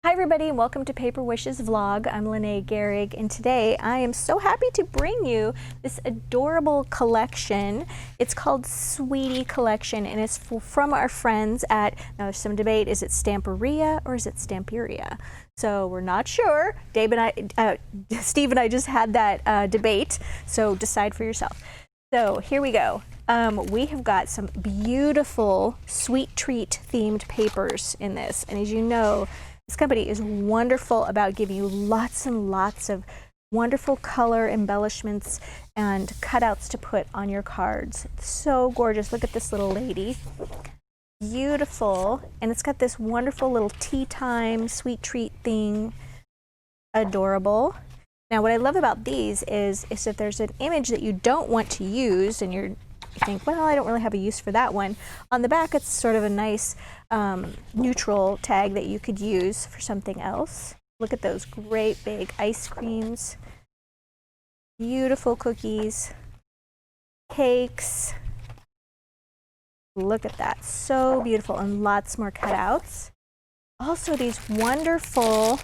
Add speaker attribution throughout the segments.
Speaker 1: Hi everybody, and welcome to Paper Wishes vlog. I'm Lene Gehrig, and today I am so happy to bring you this adorable collection. It's called Sweety Collection, and it's from our friends at, now there's some debate, is it Stamperia or is it Stamperia? So we're not sure. Steve and I just had that debate, so decide for yourself. So here we go. We have got some beautiful sweet treat themed papers in this, and as you know, this company is wonderful about giving you lots and lots of wonderful color embellishments and cutouts to put on your cards. It's so gorgeous. Look at this little lady. Beautiful. And it's got this wonderful little tea time sweet treat thing. Adorable. Now what I love about these is if there's an image that you don't want to use and you think, well, I don't really have a use for that one. On the back, it's sort of a nice neutral tag that you could use for something else. Look at those great big ice creams, beautiful cookies, cakes. Look at that, so beautiful, and lots more cutouts. Also, these wonderful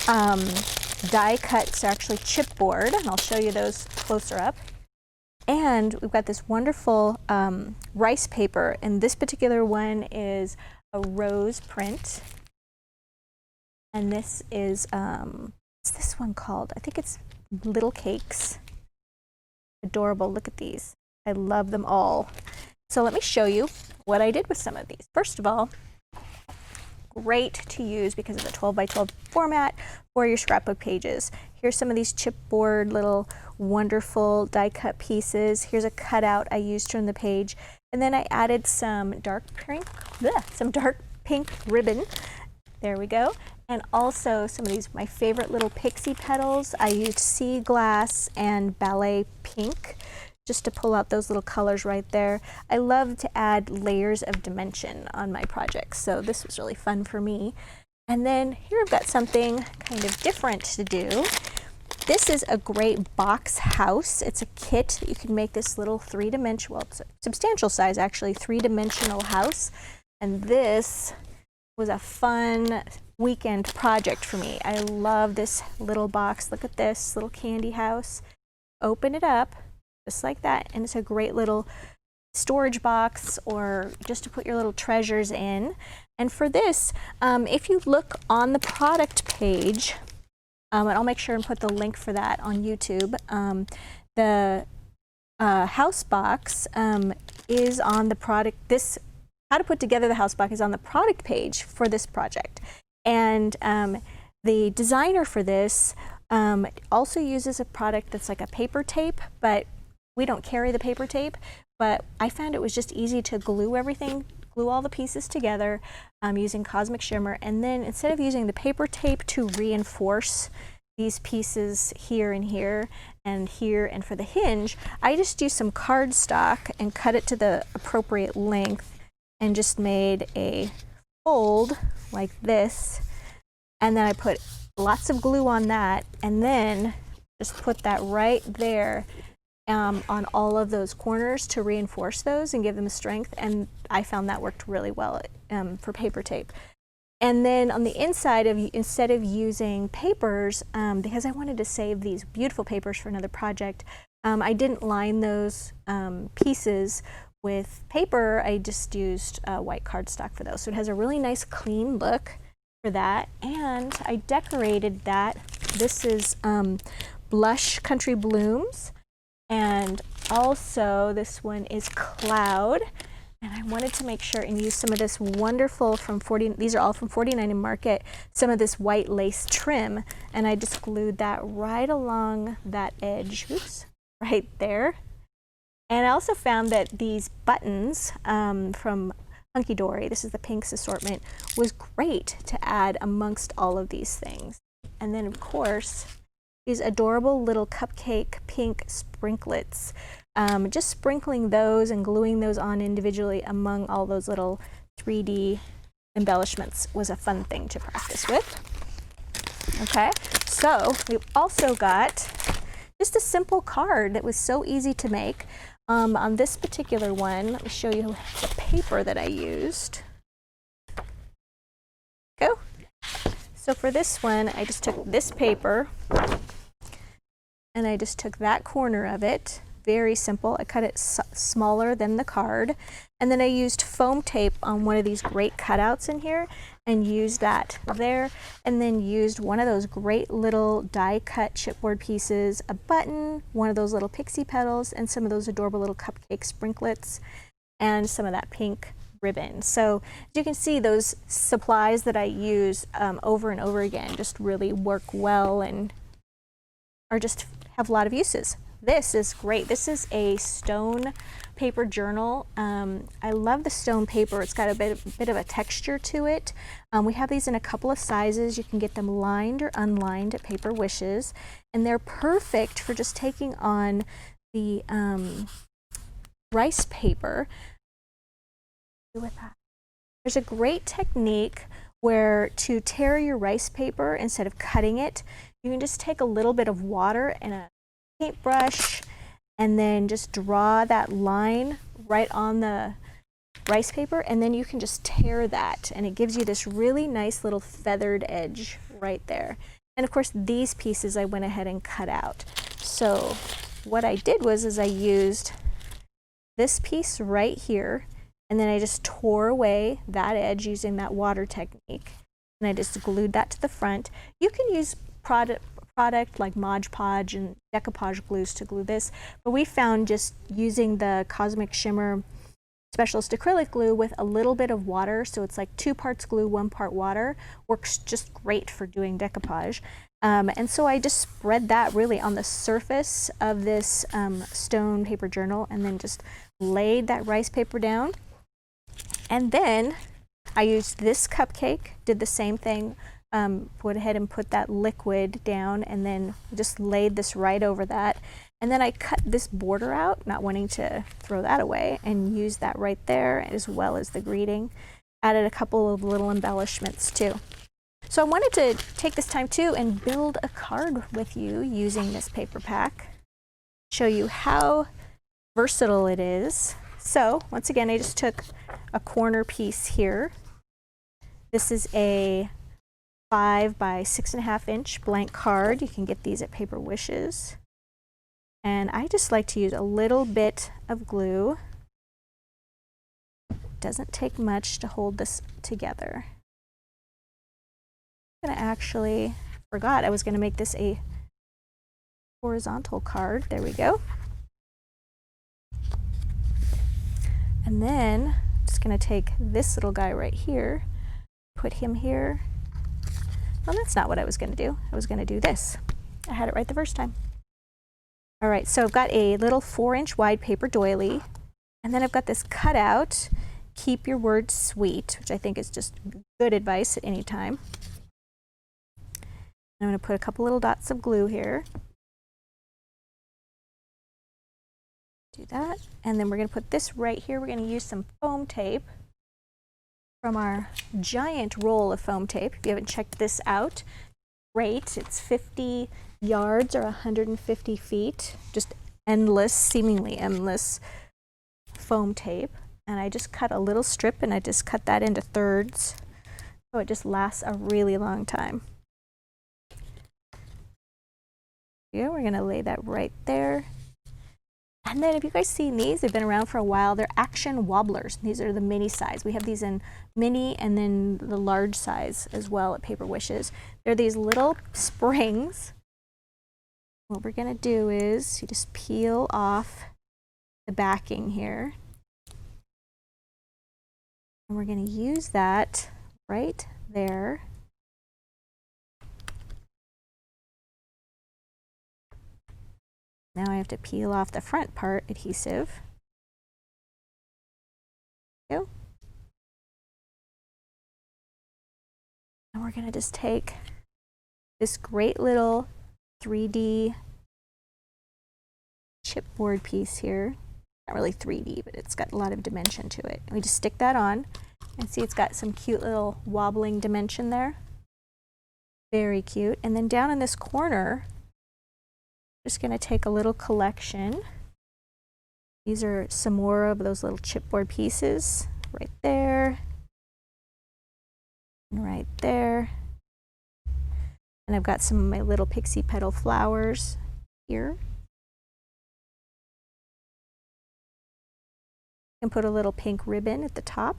Speaker 1: die cuts are actually chipboard, and I'll show you those closer up. And we've got this wonderful rice paper, and this particular one is a rose print. And this is, what's this one called? I think it's Little Cakes. Adorable, look at these. I love them all. So let me show you what I did with some of these. First of all, great to use because of the 12 by 12 format for your scrapbook pages. Here's some of these chipboard little wonderful die cut pieces. Here's a cutout I used from the page, and then I added some dark pink ribbon. There we go. And also some of these, my favorite little pixie petals. I used sea glass and ballet pink just to pull out those little colors right there. I love to add layers of dimension on my projects, so this was really fun for me. And then here I've got something kind of different to do. This is a great box house. It's a kit that you can make this little three-dimensional, well, it's a substantial size actually, three-dimensional house. And this was a fun weekend project for me. I love this little box. Look at this little candy house. Open it up just like that, and it's a great little storage box or just to put your little treasures in. And for this, if you look on the product page, and I'll make sure and put the link for that on YouTube, the house box is on the product, how to put together the house box is on the product page for this project. And the designer for this also uses a product that's like a paper tape, but we don't carry the paper tape, but I found it was just easy to glue everything, glue all the pieces together using Cosmic Shimmer, and then instead of using the paper tape to reinforce these pieces here and here and here, and for the hinge, I just used some cardstock and cut it to the appropriate length and just made a fold like this, and then I put lots of glue on that, and then just put that right there on all of those corners to reinforce those and give them strength, and I found that worked really well for paper tape. And then on the inside, instead of using papers, because I wanted to save these beautiful papers for another project, I didn't line those pieces with paper. I just used white cardstock for those. So it has a really nice clean look for that, and I decorated that. This is Blush Country Blooms. And also this one is Cloud, and I wanted to make sure and use some of this wonderful these are all from 49 and Market, some of this white lace trim, and I just glued that right along that edge, oops, right there. And I also found that these buttons from Hunky Dory, this is the pinks assortment, was great to add amongst all of these things. And then of course, these adorable little cupcake pink sprinklets. Just sprinkling those and gluing those on individually among all those little 3D embellishments was a fun thing to practice with. Okay, so we've also got just a simple card that was so easy to make. On this particular one, let me show you the paper that I used. Go. So for this one, I just took this paper and I just took that corner of it. Very simple. I cut it smaller than the card. And then I used foam tape on one of these great cutouts in here and used that there. And then used one of those great little die cut chipboard pieces, a button, one of those little pixie petals, and some of those adorable little cupcake sprinklets, and some of that pink ribbon. So as you can see, those supplies that I use over and over again just really work well and are just have a lot of uses. This is great. This is a stone paper journal. I love the stone paper. It's got a bit of a texture to it. We have these in a couple of sizes. You can get them lined or unlined at Paper Wishes, and they're perfect for just taking on the rice paper. With that, there's a great technique where to tear your rice paper, instead of cutting it, you can just take a little bit of water and a paintbrush and then just draw that line right on the rice paper, and then you can just tear that, and it gives you this really nice little feathered edge right there. And of course, these pieces I went ahead and cut out. So what I did was I used this piece right here, and then I just tore away that edge using that water technique, and I just glued that to the front. You can use product like Mod Podge and decoupage glues to glue this, but we found just using the Cosmic Shimmer Specialist acrylic glue with a little bit of water, so it's like 2 parts glue, 1 part water, works just great for doing decoupage. And so I just spread that really on the surface of this stone paper journal, and then just laid that rice paper down. And then I used this cupcake, did the same thing, went ahead and put that liquid down, and then just laid this right over that. And then I cut this border out, not wanting to throw that away, and used that right there, as well as the greeting. Added a couple of little embellishments too. So I wanted to take this time too and build a card with you using this paper pack. Show you how versatile it is. So once again, I just took a corner piece here. This is a 5 by 6.5 inch blank card. You can get these at Paper Wishes. And I just like to use a little bit of glue. Doesn't take much to hold this together. I'm gonna actually, forgot I was gonna make this a horizontal card. There we go. And then I'm just gonna take this little guy right here, put him here. Well, that's not what I was gonna do. I was gonna do this. I had it right the first time. All right, so I've got a little 4-inch wide paper doily, and then I've got this cutout, keep your words sweet, which I think is just good advice at any time. I'm gonna put a couple little dots of glue here. Do that, and then we're gonna put this right here. We're gonna use some foam tape from our giant roll of foam tape. If you haven't checked this out, great. It's 50 yards or 150 feet, just endless, seemingly endless foam tape. And I just cut a little strip, and I just cut that into thirds, so it just lasts a really long time. Yeah, we're gonna lay that right there. And then have you guys seen these? They've been around for a while. They're Action Wobblers. These are the mini size. We have these in mini and then the large size as well at Paper Wishes. They're these little springs. What we're gonna do is you just peel off the backing here. And we're gonna use that right there. Now I have to peel off the front part adhesive. There we go. And we're gonna just take this great little 3D chipboard piece here. Not really 3D, but it's got a lot of dimension to it. And we just stick that on, and see it's got some cute little wobbling dimension there. Very cute. And then down in this corner, just going to take a little collection. These are some more of those little chipboard pieces right there and right there. And I've got some of my little pixie petal flowers here. And put a little pink ribbon at the top.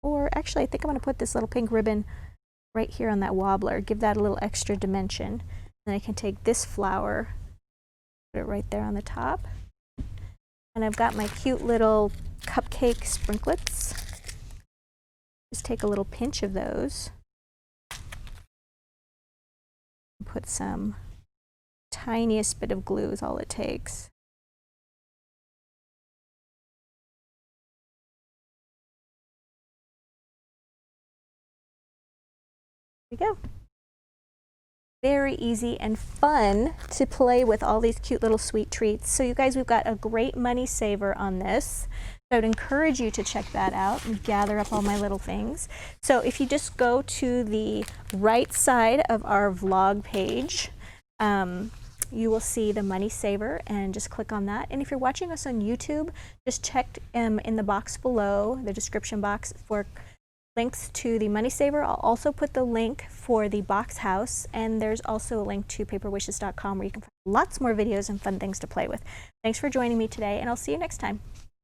Speaker 1: Or actually, I think I'm going to put this little pink ribbon right here on that wobbler, give that a little extra dimension. And I can take this flower, put it right there on the top. And I've got my cute little cupcake sprinklets. Just take a little pinch of those. Put some tiniest bit of glue is all it takes. There we go. Very easy and fun to play with all these cute little sweet treats. So you guys, we've got a great money saver on this. So I would encourage you to check that out and gather up all my little things. So if you just go to the right side of our vlog page, you will see the money saver and just click on that. And if you're watching us on YouTube, just check in the box below, the description box, for links to the money saver. I'll also put the link for the box house, and there's also a link to paperwishes.com where you can find lots more videos and fun things to play with. Thanks for joining me today, and I'll see you next time.